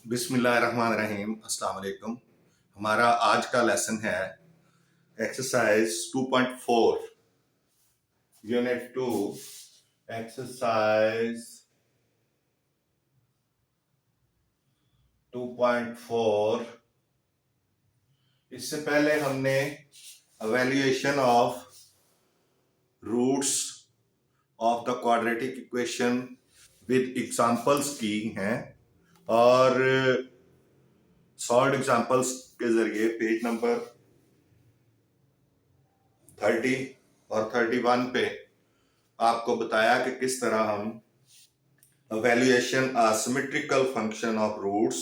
बिस्मिल्लाहिर्रहमानिर्रहीम, अस्सलाम वालेकुम। हमारा आज का लेसन है एक्सरसाइज 2.4 यूनिट 2। एक्सरसाइज 2.4। इससे पहले हमने evaluation of roots of the quadratic equation with examples की हैं और सॉल्व एग्जांपल्स के जरिए पेज नंबर 30 और 31 पे आपको बताया कि किस तरह हम evaluation a symmetrical function of roots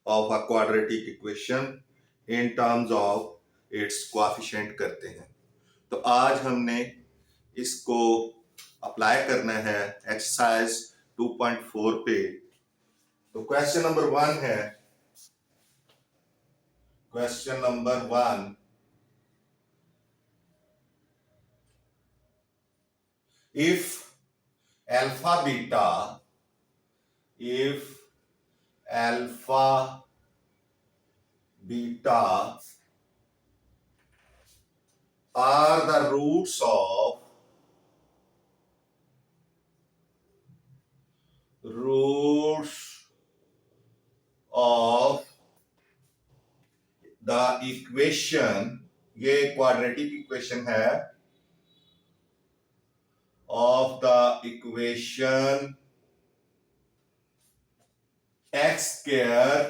of a quadratic equation in terms of its coefficient करते हैं। तो आज हमने इसको अप्लाई करना है एक्सरसाइज 2.4 पे। तो क्वेश्चन नंबर 1 है, question number 1, if alpha beta are the roots of the equation, ये क्वाड्रेटिक इक्वेशन है, of the equation x square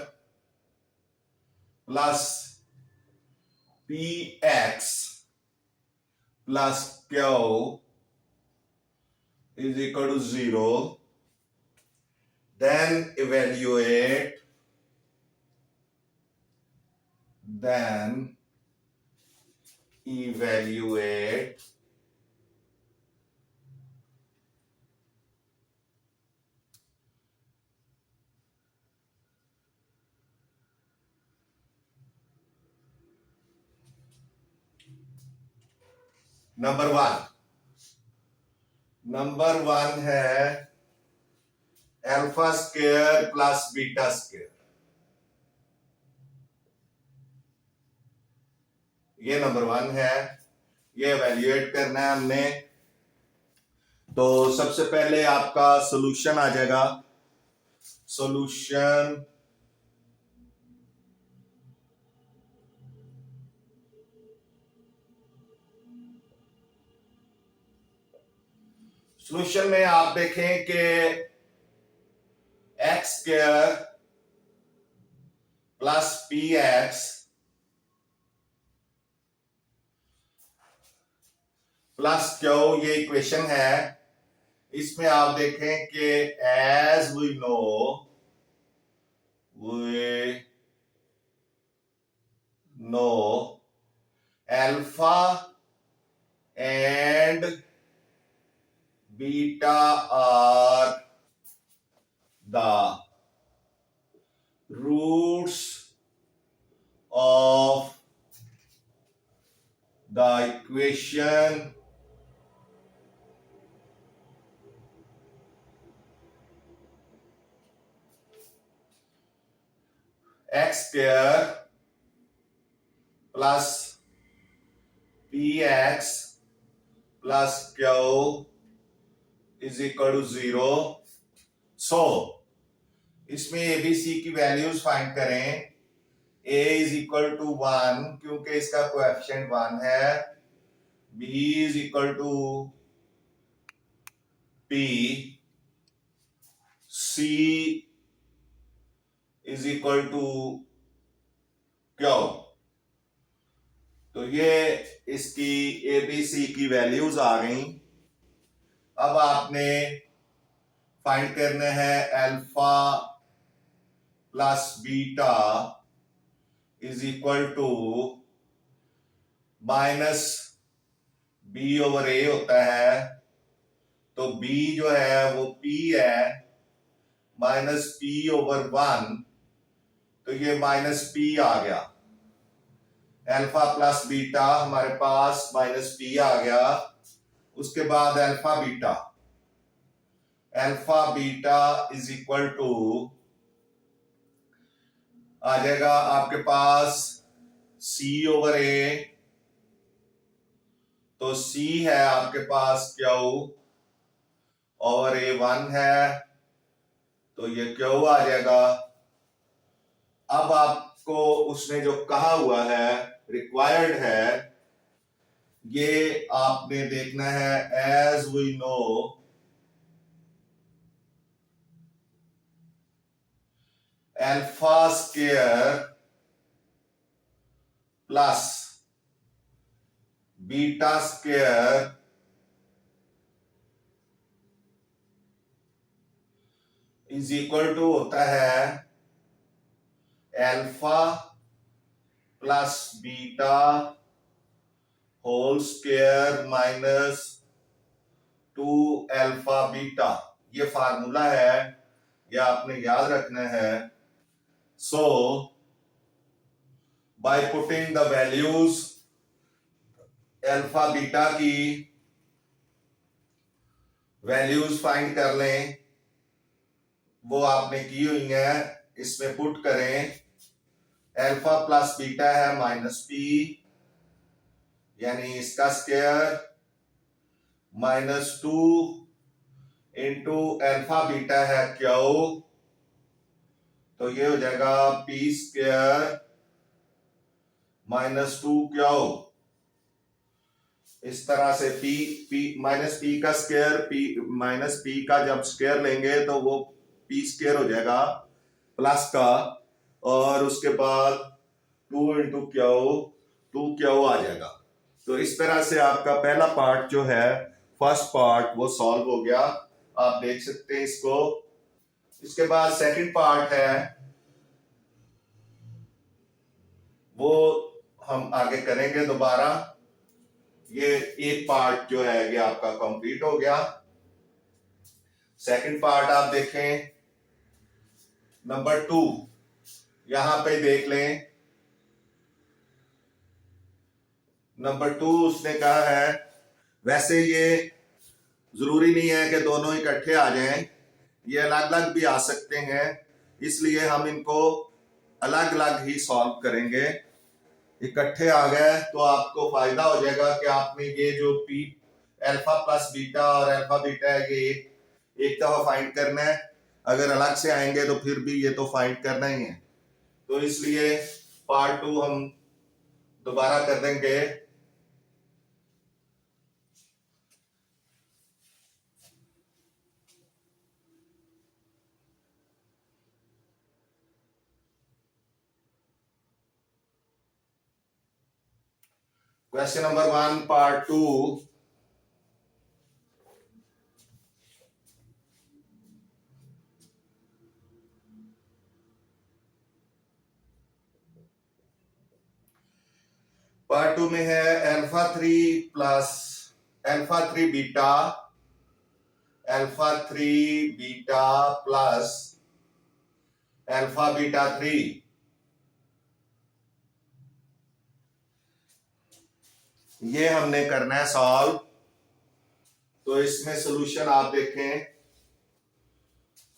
plus px plus q is equal to 0, then evaluate number one है alpha square plus beta square. ये number 1 है, ये evaluate करना है हमने। तो सबसे पहले आपका सॉल्यूशन आ जाएगा। सॉल्यूशन में आप देखें कि x square plus p x plus q, ये इक्वेशन है। इसमें आप देखें कि as we know alpha and beta are the roots of the equation x square plus px plus q is equal to 0। So इसमें एबीसी की values find करें। a is equal to 1 क्योंकि इसका कोएफिशिएंट 1 है, b is equal to p, c is equal to q। तो ये इसकी ABC की वैल्यूज आ गई। अब आपने फाइंड करना है alpha plus beta is equal to minus B over A होता है। तो b जो है वो p है, माइनस p ओवर 1, तो ये माइनस p आ गया। अल्फा प्लस बीटा हमारे पास माइनस p आ गया। उसके बाद alpha beta is equal to आ जाएगा आपके पास C/A, तो C है आपके पास Q/A1 है, तो ये Q आ जाएगा। अब आपको उसने जो कहा हुआ है, रिक्वायर्ड है, ये आपने देखना है। As we know alpha square plus beta square is equal to होता है alpha plus beta whole square minus 2 alpha beta. ये फार्मूला है, ये आपने याद रखना है। So by putting the values, alpha beta की वैल्यूज फाइंड कर लें, वो आपने की हुई है, इसमें पुट करें। अल्फा प्लस बीटा है -p, यानी इसका स्क्वायर -2 इंटू अल्फा बीटा है Q, तो ये हो जाएगा p स्क्वायर -2Q। इस तरह से p का स्क्वायर, p का जब स्क्वायर लेंगे तो वो p स्क्वायर हो जाएगा प्लस का, और उसके बाद 2 इंटू Q, 2Q आ जाएगा। तो इस तरह से आपका पहला पार्ट जो है, फर्स्ट पार्ट, वो सॉल्व हो गया। आप देख सकते हैं इसको। इसके बाद सेकंड पार्ट है, वो हम आगे करेंगे दोबारा। ये एक पार्ट जो है ये आपका कंप्लीट हो गया। सेकंड पार्ट आप देखें, नंबर 2, यहां पे देख लें। नंबर 2 उसने कहा है, वैसे ये जरूरी नहीं है कि दोनों इकट्ठे आ जाएं, ये अलग अलग भी आ सकते हैं, इसलिए हम इनको अलग अलग ही सॉल्व करेंगे। इकट्ठे आ गए तो आपको फायदा हो जाएगा कि आपने ये जो पी अल्फा प्लस बीटा और अल्फा बीटा है, ये एक दफा फाइंड करना है। अगर अलग से आएंगे तो फिर भी ये तो फाइंड करना ही है, तो इसलिए पार्ट 2 हम दोबारा कर देंगे। Question number 1 part 2। पार्ट 2 में है alpha 3 beta plus alpha beta 3। ये हमने करना है सॉल्व। तो इसमें सॉल्यूशन आप देखें,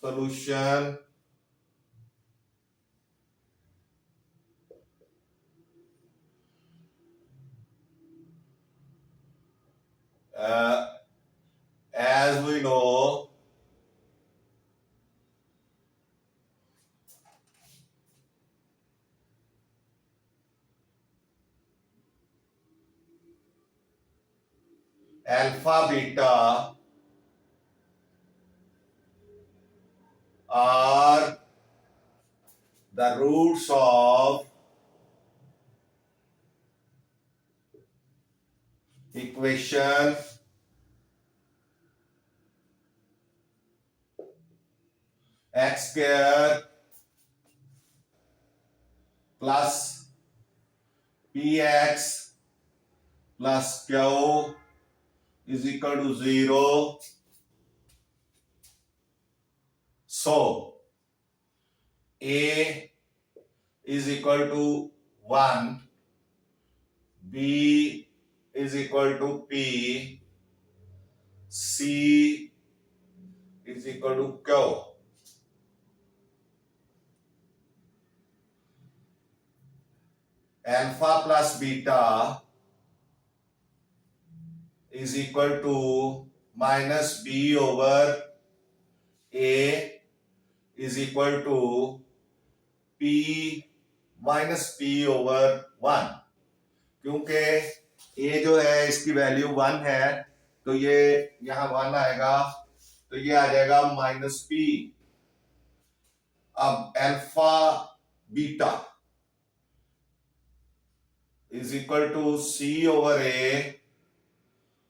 solution as we know alpha beta are the roots of equation x square plus px plus q is equal to 0. So a is equal to 1, b is equal to p, c is equal to q. Alpha plus beta is equal to minus B over A is equal to p minus p over 1, क्योंकि ए जो है इसकी value 1 है तो ये यहां 1 आएगा, तो ये आ जाएगा माइनस पी। अब alpha beta is equal to C over A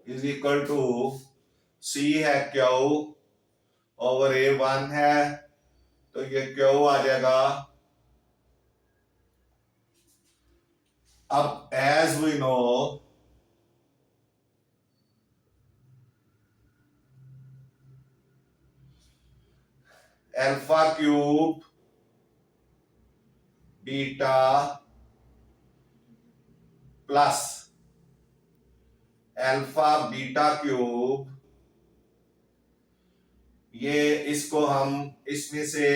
is equal to C है क्यू ओवर ए 1 है तो ये क्यू आ जाएगा। अब as we know alpha cube beta plus alpha beta cube, ये इसको हम इसमें से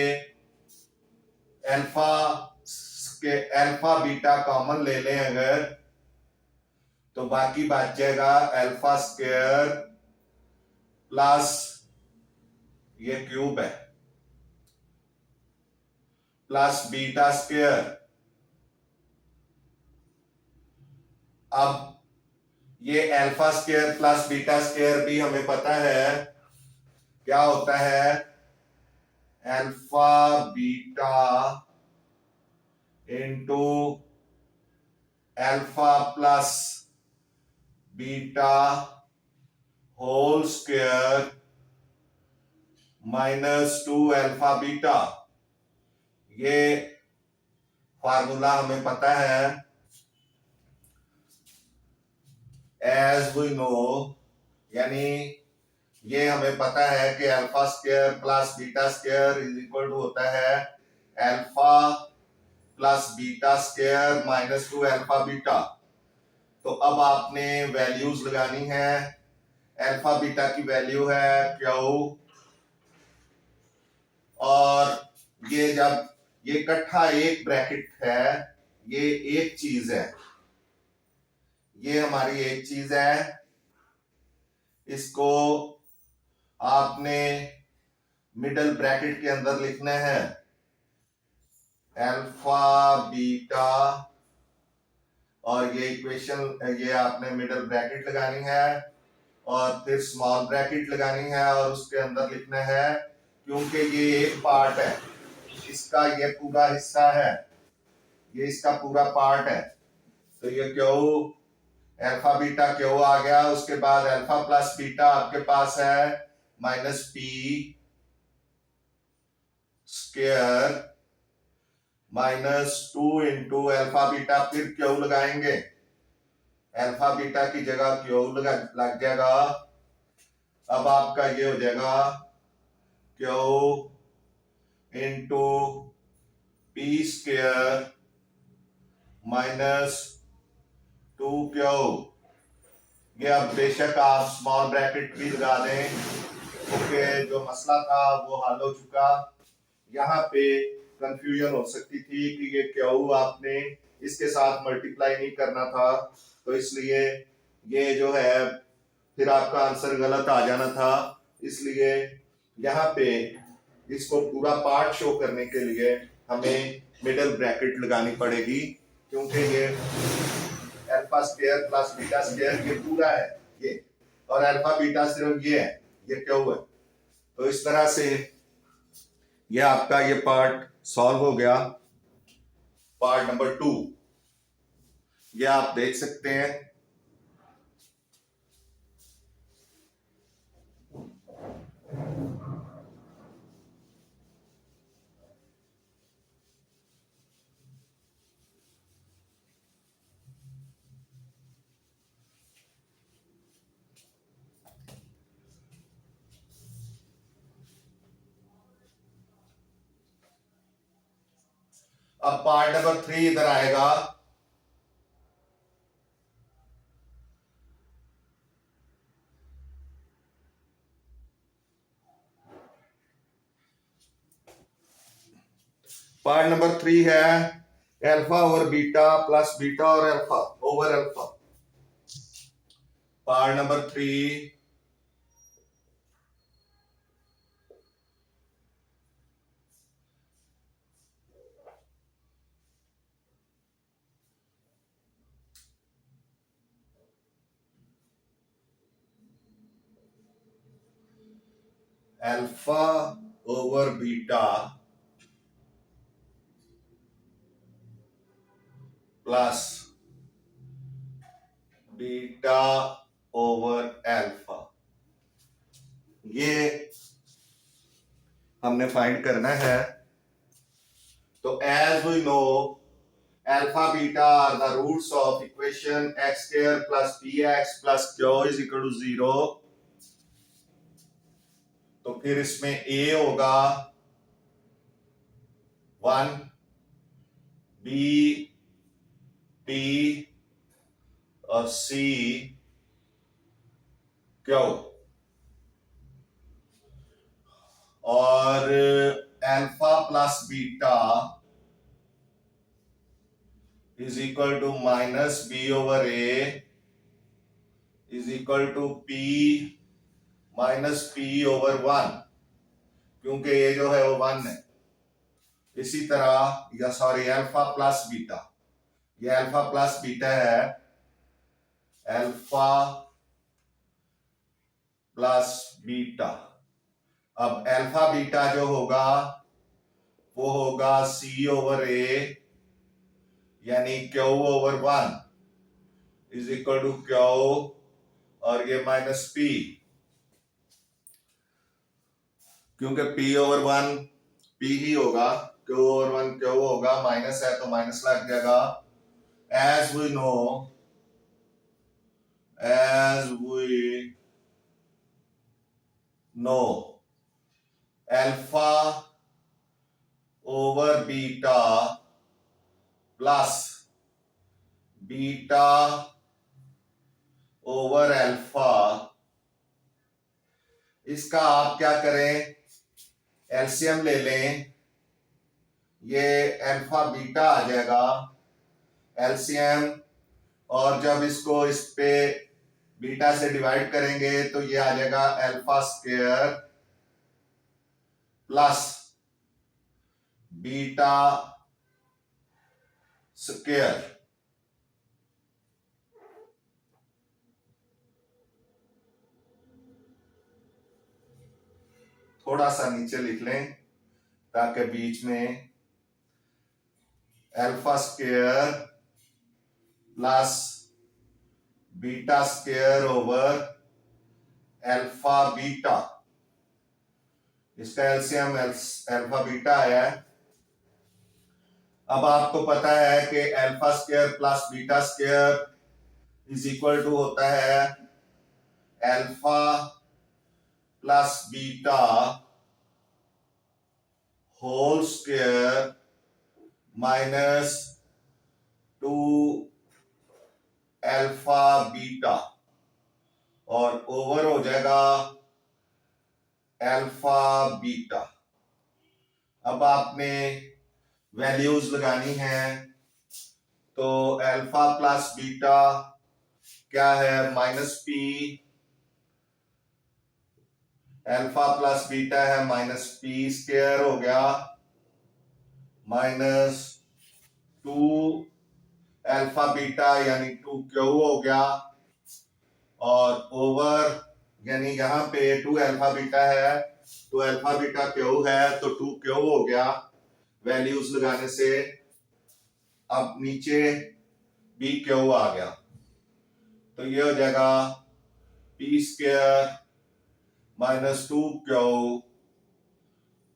अल्फा के अल्फा बीटा कॉमन ले लें अगर, तो बाकी बच जाएगा अल्फा स्क्वायर प्लस ये क्यूब है प्लस बीटा स्क्वायर। अब ये alpha square plus beta square भी हमें पता है क्या होता है, alpha beta into alpha plus beta whole square minus 2 alpha beta. ये फार्मूला हमें पता है एज वी नो, यानी ये हमें पता है कि alpha square plus beta square is equal to होता है alpha plus beta square minus 2 alpha beta. तो अब आपने वैल्यूज लगानी है। अल्फा बीटा की वैल्यू है क्यू, और ये जब ये इकट्ठा एक ब्रैकेट है, ये एक चीज है, ये हमारी एक चीज है। इसको आपने मिडल ब्रैकेट के अंदर लिखना है अल्फा बीटा, और ये इक्वेशन ये आपने मिडल ब्रैकेट लगानी है और फिर स्मॉल ब्रैकेट लगानी है और उसके अंदर लिखना है, क्योंकि ये एक पार्ट है, इसका ये पूरा हिस्सा है, ये इसका पूरा पार्ट है, तो ये क्यू अल्फा बीटा क्यू आ गया। उसके बाद अल्फा प्लस बीटा आपके पास है minus P square minus 2 into alpha beta, फिर क्यू लगाएंगे, अल्फा बीटा की जगह क्यू लग जाएगा। अब आपका ये हो जाएगा Q into P square minus 2 Q. ये अब बेशक आप स्मॉल ब्रैकेट भी लगा दें, क्योंकि जो मसला था वो हल हो चुका। यहाँ पे कंफ्यूजन हो सकती थी कि ये क्यू आपने इसके साथ मल्टीप्लाई नहीं करना था, तो इसलिए ये जो है फिर आपका आंसर गलत आ जाना था। इसलिए यहाँ पे इसको पूरा पार्ट शो करने के लिए हमें मिडल ब्रैकेट लगानी पड़ेगी, क्योंकि ये alpha square plus beta square ये पूरा है ये, और अल्फा बीटा सिर्फ ये है, ये क्यू है। तो इस तरह से ये आपका ये पार्ट सॉल्व हो गया। पार्ट नंबर 2 ये आप देख सकते हैं। अब पार्ट नंबर 3 इधर आएगा। पार्ट नंबर 3 है alpha over beta plus beta और alpha over alpha. Part number 3, alpha over beta plus beta over alpha, ये हमने फाइंड करना है। तो as we know alpha beta are the roots of equation X square plus B X plus Q is equal to 0। तो फिर इसमें ए होगा 1, b t और सी क्यू, और alpha plus beta is equal to minus B over A is equal to p minus p over 1, क्योंकि ये जो है वो 1 है। इसी तरह या सॉरी अल्फा प्लस बीटा, ये अल्फा प्लस बीटा है, अल्फा प्लस बीटा। अब अल्फा बीटा जो होगा वो होगा सी ओवर ए यानी q over 1 is equal to q और ये माइनस पी, क्योंकि पी ओवर 1 पी ही होगा, क्यू ओवर 1 क्यू होगा, माइनस है तो माइनस लग जाएगा। As we know alpha over beta plus beta over alpha, इसका आप क्या करें, एलसीएम ले लें, ये अल्फा बीटा आ जाएगा एलसीएम, और जब इसको इस पे बीटा से डिवाइड करेंगे तो ये आ जाएगा alpha square plus beta square. थोड़ा सा नीचे लिख लें ताकि बीच में alpha square plus beta square over alpha beta, इसका एलसीएम अल्फा बीटा है। अब आपको पता है कि alpha square plus beta square is equal to होता है alpha plus beta whole square minus 2 alpha beta, और ओवर हो जाएगा अल्फा बीटा। अब आपने वैल्यूज लगानी है, तो अल्फा प्लस बीटा क्या है, minus P, alpha plus beta है माइनस पी स्क्वायर हो गया माइनस 2 अल्फा बीटा यानी 2 क्यू हो गया, और ओवर यानी यहां पे 2 अल्फा बीटा है तो अल्फा बीटा क्यू है तो 2 क्यू हो गया वैल्यूज लगाने से। अब नीचे बी क्यू आ गया तो ये हो जाएगा P square minus 2 Q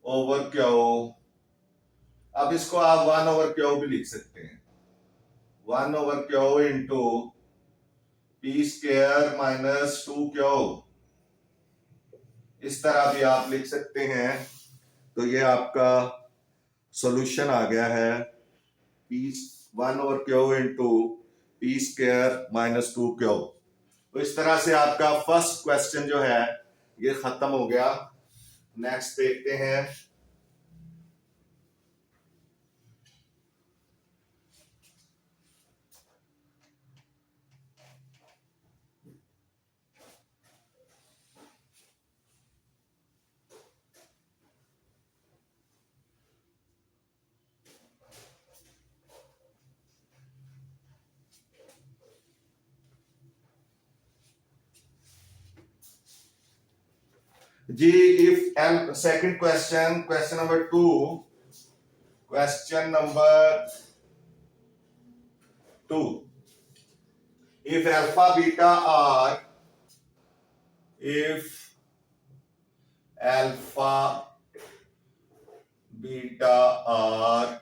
over Q. अब इसको आप 1 ओवर क्यू भी लिख सकते हैं, 1 over Q into P square minus 2 Q, इस तरह भी आप लिख सकते हैं। तो ये आपका सॉल्यूशन आ गया है, P 1 over Q into P square minus 2 Q. तो इस तरह से आपका फर्स्ट क्वेश्चन जो है ये खत्म हो गया। नेक्स्ट देखते हैं। जी if and second question, question number 2, question number 2, if alpha beta are, if alpha beta are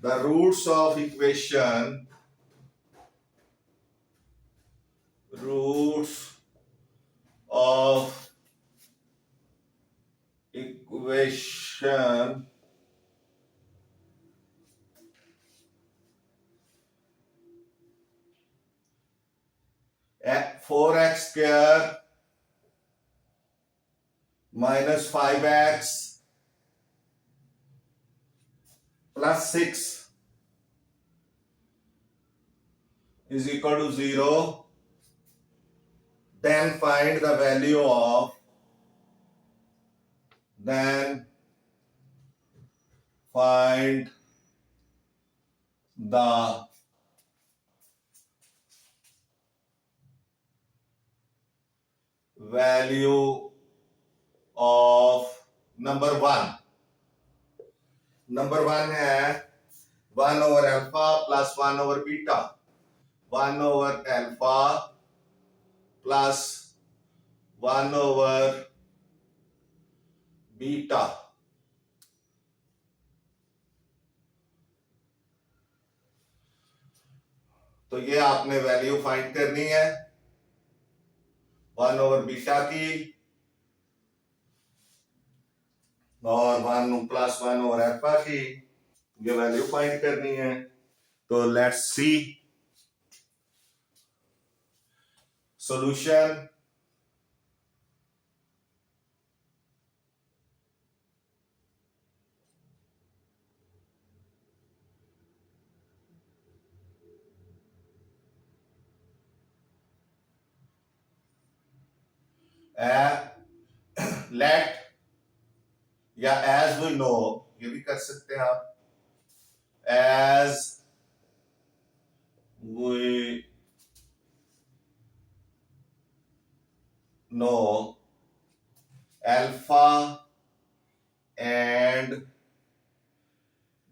the roots of equation, roots of equation 4x square minus 5x plus 6 is equal to 0, then find the value of, then find the value of number 1. Number 1 है 1 over alpha plus 1 over beta, 1 over alpha plus 1 over beta. तो ये आपने value find करनी है 1 over beta की और 1 plus 1 over alpha की, ये वैल्यू फाइंड करनी है. तो लेट्स सी सॉल्यूशन. लेट या एज वी नो, ये भी कर सकते हैं आप, as we know alpha and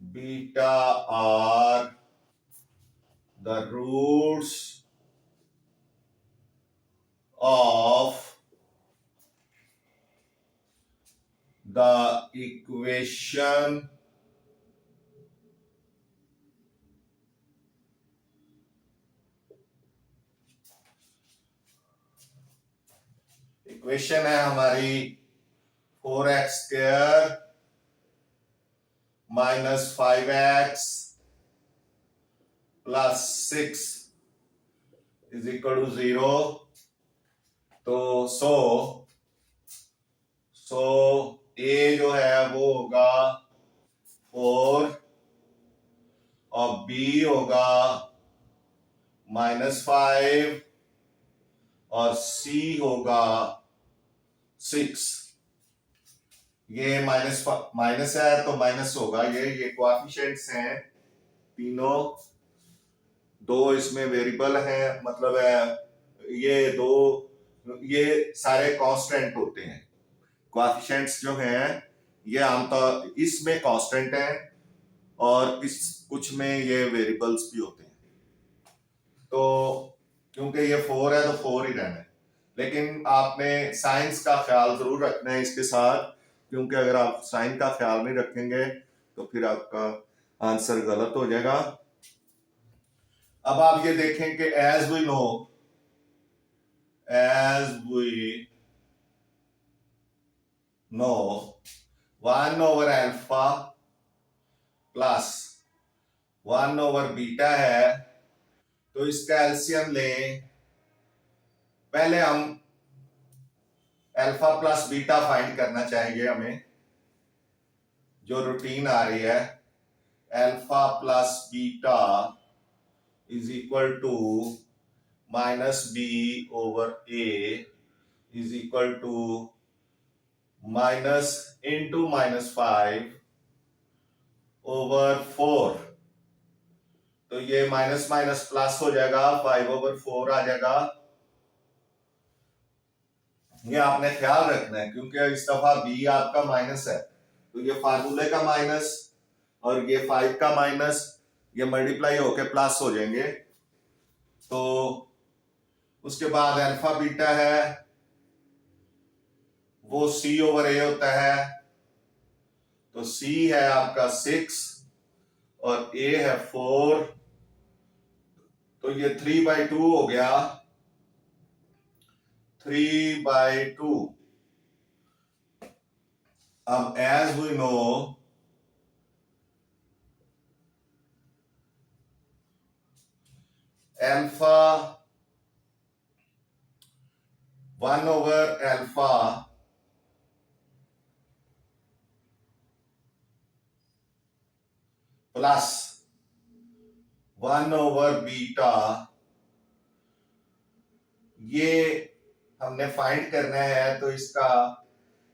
beta are the roots of the equation है हमारी 4x square minus 5x plus 6 is equal to 0. तो सो ए जो है वो होगा 4 और बी होगा -5 और सी होगा 6. ये माइनस है तो माइनस होगा. ये कोएफिशिएंट्स हैं तीनों. दो इसमें वेरिएबल हैं, मतलब है ये सारे कांस्टेंट होते हैं. कोएफिशिएंट्स जो हैं ये आमतौर इसमें कांस्टेंट हैं और इस कुछ में ये वेरिएबल्स भी होते हैं. तो क्योंकि ये 4 है तो 4 ही रहना है, लेकिन आपने साइंस का ख्याल जरूर रखना है इसके साथ, क्योंकि अगर आप साइन का ख्याल नहीं रखेंगे तो फिर आपका आंसर गलत हो जाएगा. अब आप ये देखें कि as we know 1 over alpha plus 1 over beta है, तो इसका एलसीएम लें. पहले हम अल्फा प्लस बीटा फाइंड करना चाहेंगे. हमें जो रूटीन आ रही है alpha plus beta is equal to minus B over A is equal to minus into -5 over 4. तो ये माइनस प्लस हो जाएगा, 5 over 4 आ जाएगा. ये आपने ख्याल रखना है क्योंकि इस दफा बी आपका माइनस है, तो ये फार्मूले का माइनस और ये 5 का माइनस ये मल्टीप्लाई होके प्लस हो जाएंगे। तो उसके बाद अल्फा बीटा है वो सी ओवर ए होता है, तो सी है आपका 6 और ए है 4, तो ये 3/2 हो गया, 3/2। अब as we know alpha 1 over alpha plus 1 over beta, ये हमने फाइंड करना है, तो इसका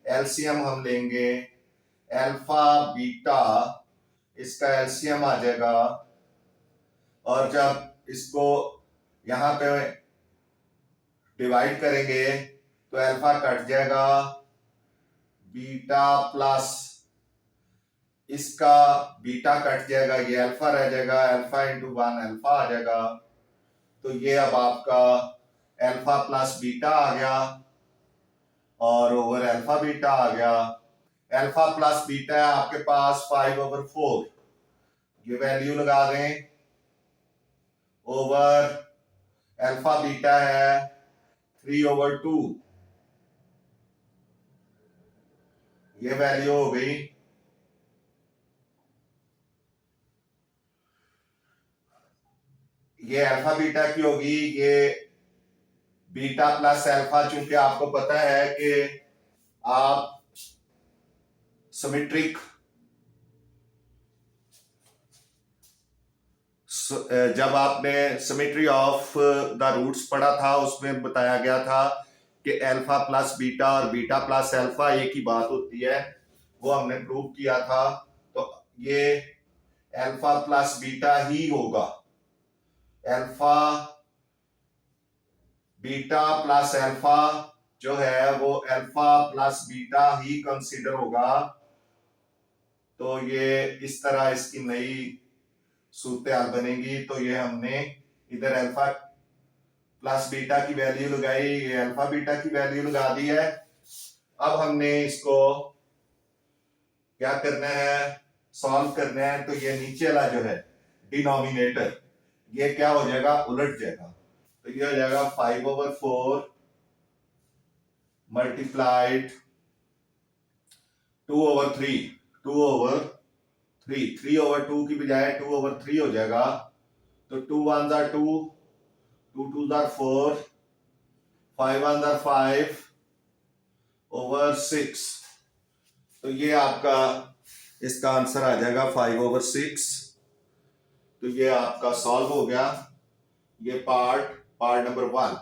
एलसीएम हम लेंगे अल्फा बीटा, इसका एलसीएम आ जाएगा, और जब इसको यहां पे डिवाइड करेंगे तो अल्फा कट जाएगा, बीटा प्लस इसका बीटा कट जाएगा, ये अल्फा रह जाएगा, अल्फा इंटू 1 अल्फा आ जाएगा। तो ये अब आपका अल्फा प्लस बीटा आ गया और ओवर अल्फा बीटा आ गया। अल्फा प्लस बीटा है आपके पास 5/4, ये वैल्यू लगा दें, ओवर अल्फा बीटा है 3/2, ये वैल्यू हो गई। ये अल्फा बीटा की होगी, ये बीटा प्लस अल्फा, चूंकि आपको पता है कि आप सिमेट्रिक जब आपने सिमेट्री ऑफ द रूट्स पढ़ा था उसमें बताया गया था कि अल्फा प्लस बीटा और बीटा प्लस अल्फा एक ही बात होती है, वो हमने प्रूव किया था। तो ये अल्फा प्लस बीटा ही होगा, अल्फा बीटा प्लस अल्फा जो है वो अल्फा प्लस बीटा ही कंसीडर होगा। तो ये इस तरह इसकी नई सूरत बनेगी। तो ये हमने इधर अल्फा प्लस बीटा की वैल्यू लगाई, ये अल्फा बीटा की वैल्यू लगा दी है। अब हमने इसको क्या करना है, सॉल्व करना है। तो ये नीचे वाला जो है डिनोमिनेटर, ये क्या हो जाएगा, उलट जाएगा। तो ये हो जाएगा 5/4 मल्टीप्लाइड 2/3, 2/3, 3/2 की बजाय 2/3 हो जाएगा। तो 2 1s are 2, 2 2s are 4, 5 1s are 5/6। तो ये आपका इसका आंसर आ जाएगा 5/6। तो ये आपका सॉल्व हो गया, ये पार्ट नंबर 1।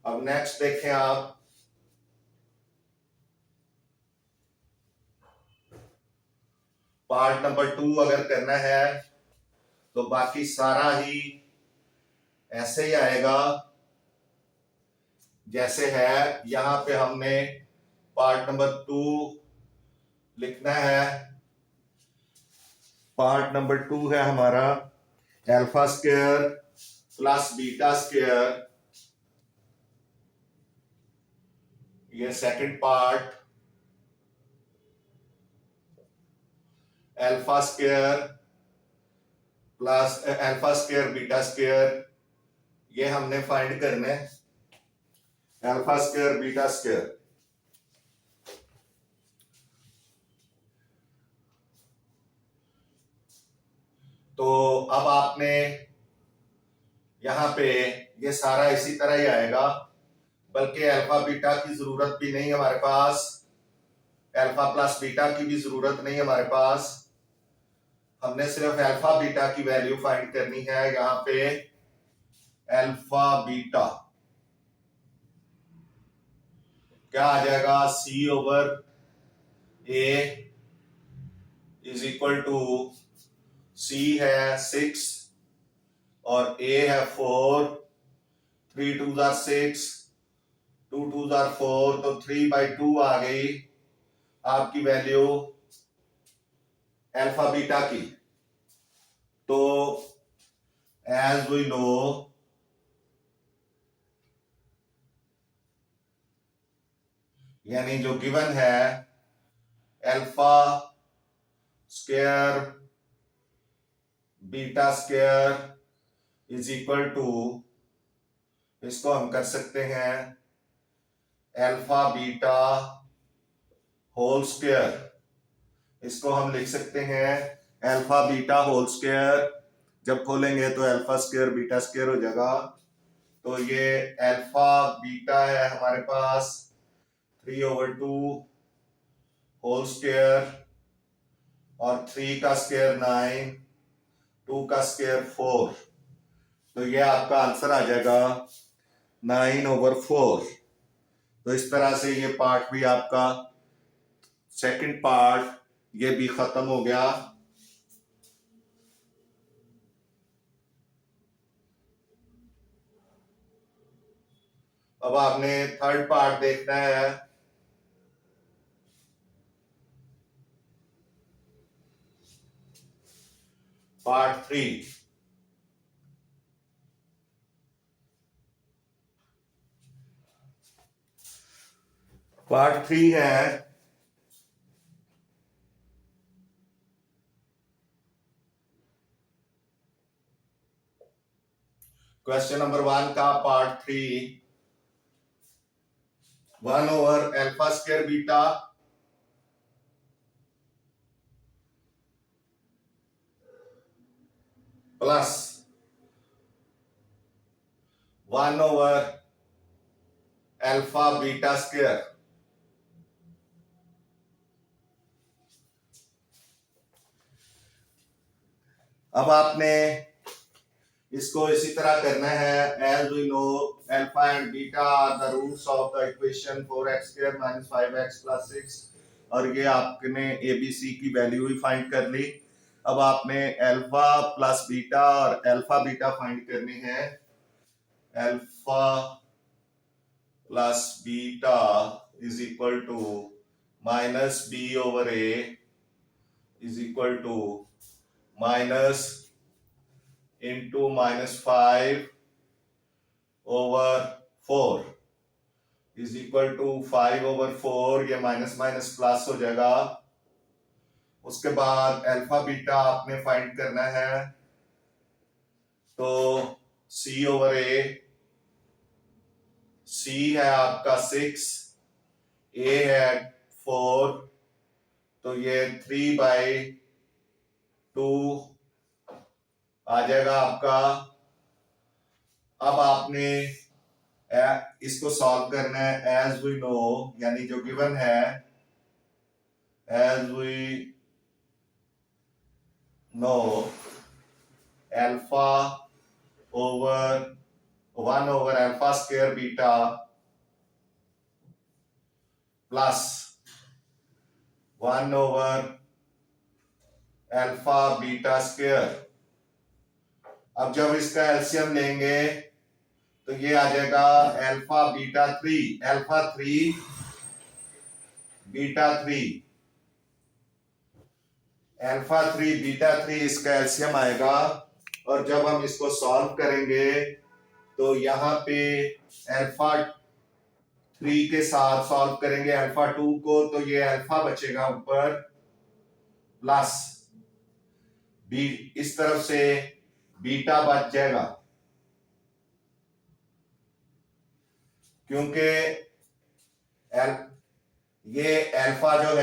अब नेक्स्ट देखें आप, पार्ट नंबर 2 अगर करना है तो बाकी सारा ही ऐसे ही आएगा जैसे है। यहां पे हमने पार्ट नंबर 2 लिखना है। पार्ट नंबर 2 है हमारा alpha square plus beta square, ये second part, alpha square plus alpha square beta square, ये हमने फाइंड करना है, अल्फा स्क्वायर बीटा स्क्वायर। तो अब आपने यहां पे ये सारा इसी तरह ही आएगा, बल्कि अल्फा बीटा की जरूरत भी नहीं हमारे पास, अल्फा प्लस बीटा की भी जरूरत नहीं हमारे पास। हमने सिर्फ अल्फा बीटा की वैल्यू फाइंड करनी है। यहां पे अल्फा बीटा क्या आ जाएगा, C/A is equal to, C है 6 और A है 4, 3 2s are 6, 2 2 जार 4, तो 3/2 आ गई आपकी वैल्यू अल्फा बीटा की। तो एज वी नो यानी जो गिवन है alpha square beta square is equal to, इसको हम कर सकते हैं अल्फा बीटा होल स्क्वायर, इसको हम लिख सकते हैं अल्फा बीटा होल स्क्वायर। जब खोलेंगे तो अल्फा स्क्वायर बीटा स्क्वायर हो जाएगा। तो ये अल्फा बीटा है हमारे पास 3/2 होल स्क्वायर, और 3 का स्क्वायर 9, 2 का स्क्वायर 4, तो ये आपका आंसर आ जाएगा 9/4। तो इस तरह से ये पार्ट भी आपका, सेकंड पार्ट ये भी खत्म हो गया। अब आपने थर्ड पार्ट देखना है। पार्ट 3। पार्ट 3 है क्वेश्चन नंबर 1 का पार्ट 3। 1/अल्फा स्क्वायर बीटा प्लस 1/अल्फा बीटा स्क्वायर। अब आपने इसको इसी तरह करना है। As we know alpha and beta are the roots of the equation 4x² - 5x + 6, और ये आपने एबीसी की वैल्यू भी फाइंड कर ली। अब आपने अल्फा प्लस बीटा और अल्फा बीटा फाइंड करनी है। Alpha plus beta is equal to -b/a is equal to minus into -5/4 is equal to 5/4। ये माइनस माइनस प्लस हो जाएगा। उसके बाद अल्फा बीटा आपने फाइंड करना है, तो c/a, c है आपका 6, a है 4, तो ये 3/2 आ जाएगा आपका। अब आपने इसको सॉल्व करना है एज वी नो, यानी जो गिवन है as we know alpha over 1/अल्फा स्क्वायर बीटा प्लस 1/अल्फा बीटा स्क्वायर। अब जब इसका एलसीएम लेंगे तो ये आ जाएगा alpha beta 3, alpha 3 beta 3, alpha 3 beta 3, इसका एलसीएम आएगा। और जब हम इसको सॉल्व करेंगे तो यहाँ पे अल्फा 3 के साथ सॉल्व करेंगे अल्फा 2 को, तो ये अल्फा बचेगा ऊपर प्लस बी, इस तरफ से बीटा बच जाएगा, क्योंकि ये अल्फा जो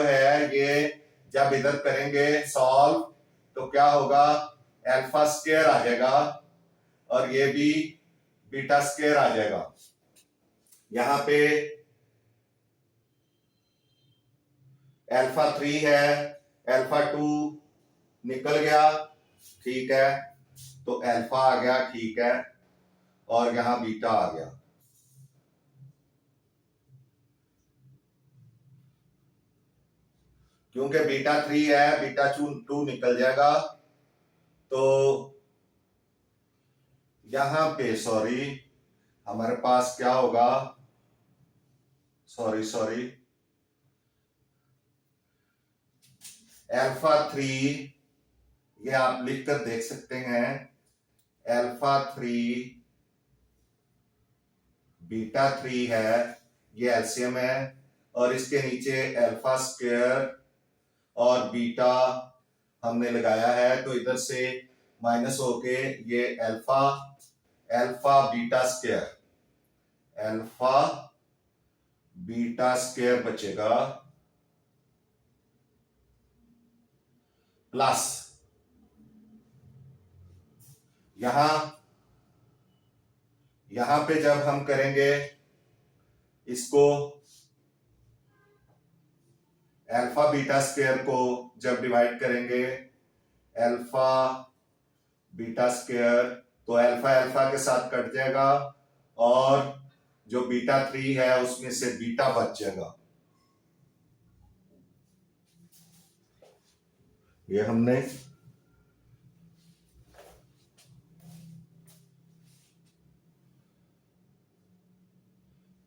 है ये जब इधर करेंगे सॉल्व तो क्या होगा, अल्फा स्क्वायर आ जाएगा और ये भी बीटा स्क्वायर आ जाएगा। यहां पे अल्फा 3 है, अल्फा 2 निकल गया, ठीक है, तो अल्फा आ गया, ठीक है, और यहां बीटा आ गया। क्योंकि बीटा 3 है, बीटा 2 निकल जाएगा, तो यहां पे सॉरी हमारे पास क्या होगा, सॉरी अल्फा 3, ये आप लिखकर देख सकते हैं, अल्फा 3 बीटा 3 है, ये एलसीएम है, और इसके नीचे अल्फा स्क्वायर और बीटा हमने लगाया है, तो इधर से माइनस होके ये alpha beta square, alpha beta square बचेगा, प्लस यहां पे जब हम करेंगे इसको, अल्फा बीटा स्क्वायर को जब डिवाइड करेंगे अल्फा बीटा स्क्वायर, तो अल्फा अल्फा के साथ कट जाएगा और जो बीटा 3 है उसमें से बीटा बच जाएगा। ये हमने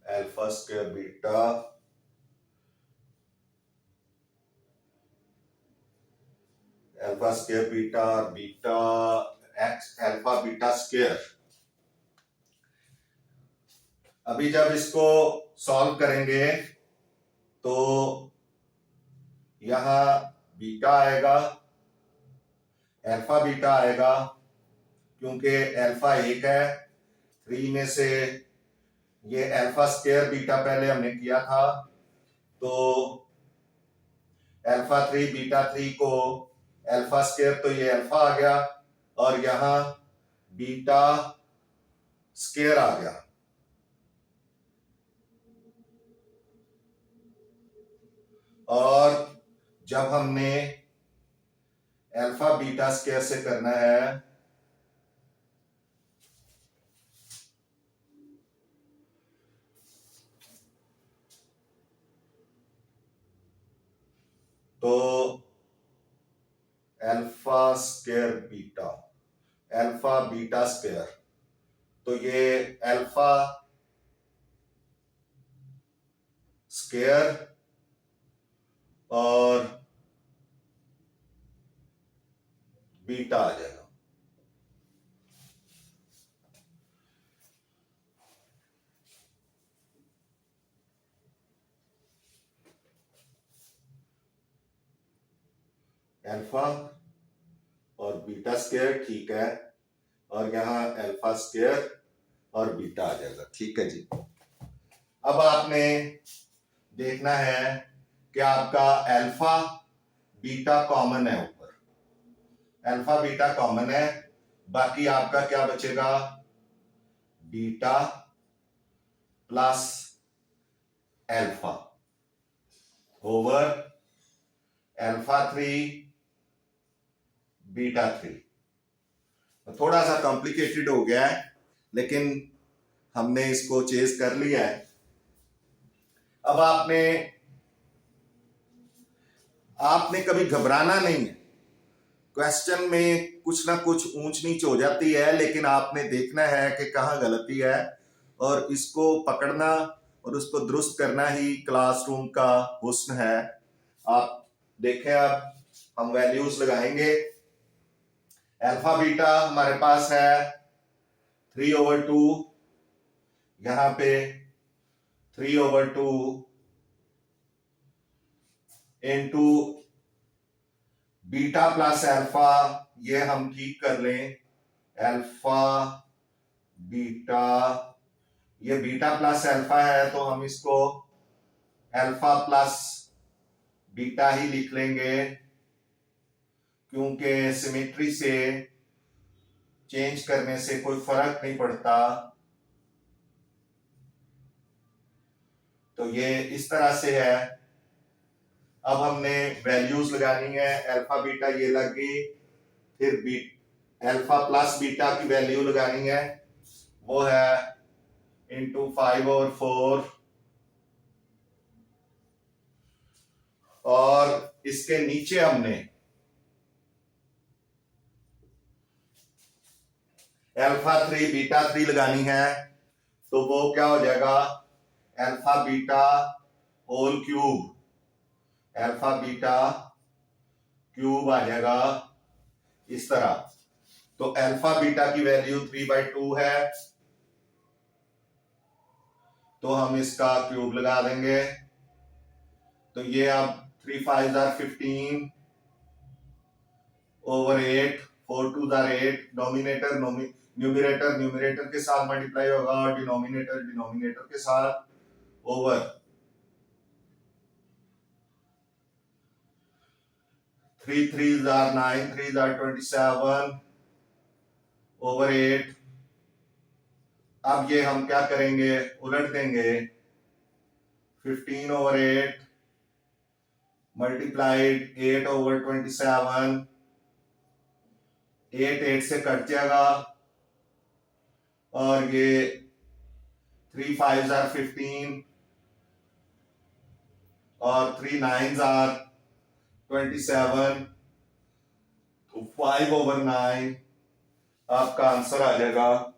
alpha square beta beta x alpha beta square. अभी जब इसको सॉल्व करेंगे तो यहां बीटा आएगा, अल्फा बीटा आएगा, क्योंकि अल्फा 1 है, 3 में से ये अल्फा स्क्वायर बीटा पहले हमने किया था, तो अल्फा 3 बीटा 3 को अल्फा स्क्वायर, तो ये अल्फा आ गया, और यहां बीटा स्क्वायर आ गया। और जब हमने अल्फा बीटा स्क्वायर से करना है तो alpha square beta, alpha beta square, तो ये अल्फा स्क्वायर और बीटा आ जाएगा। अल्फा और बीटा स्क्वायर, ठीक है, और यहां अल्फा स्क्वायर और बीटा आ जाएगा। ठीक है जी। अब आपने देखना है कि आपका अल्फा बीटा कॉमन है, ऊपर अल्फा बीटा कॉमन है, बाकी आपका क्या बचेगा, beta plus alpha over alpha 3 beta 3। थोड़ा सा कॉम्प्लिकेटेड हो गया है, लेकिन हमने इसको चेज कर लिया है। अब आपने कभी घबराना नहीं है, क्वेश्चन में कुछ ना कुछ ऊंच नीच हो जाती है, लेकिन आपने देखना है कि कहाँ गलती है, और इसको पकड़ना और उसको दुरुस्त करना ही क्लासरूम का हुस्न है। आप देखें, अब हम वैल्यूज लगाएंगे। अल्फा बीटा हमारे पास है 3/2, यहां पे 3/2 इंटू बीटा प्लस अल्फा, ये हम ठीक कर लें, अल्फा बीटा, ये बीटा प्लस अल्फा है, तो हम इसको अल्फा प्लस बीटा ही लिख लेंगे, क्योंकि सिमेट्री से चेंज करने से कोई फर्क नहीं पड़ता। तो ये इस तरह से है। अब हमने वैल्यूज लगानी है, अल्फा बीटा ये लग गई, फिर अल्फा प्लस बीटा की वैल्यू लगानी है, वो है इंटू 5/4, और इसके नीचे हमने अल्फा 3 बीटा 3 लगानी है तो वो क्या हो जाएगा, alpha beta whole cube, alpha beta cube आ जाएगा इस तरह। तो अल्फा बीटा की वैल्यू 3/2 है तो हम इसका क्यूब लगा देंगे। तो ये अब 3 5 15 ओवर 8, 4 2 8, डोमिनेटर न्यूमरेटर न्यूमरेटर के साथ मल्टीप्लाई होगा और डिनोमिनेटर डिनोमिनेटर के साथ, ओवर 3 3 9, 3 27 ओवर 8। अब ये हम क्या करेंगे, उलट देंगे, 15 ओवर 8 मल्टीप्लाइड 8 ओवर 27, 8 8 से कट जाएगा और ये 3 5 15 और 3 9 27, तो 5 ओवर 9 आपका आंसर आ जाएगा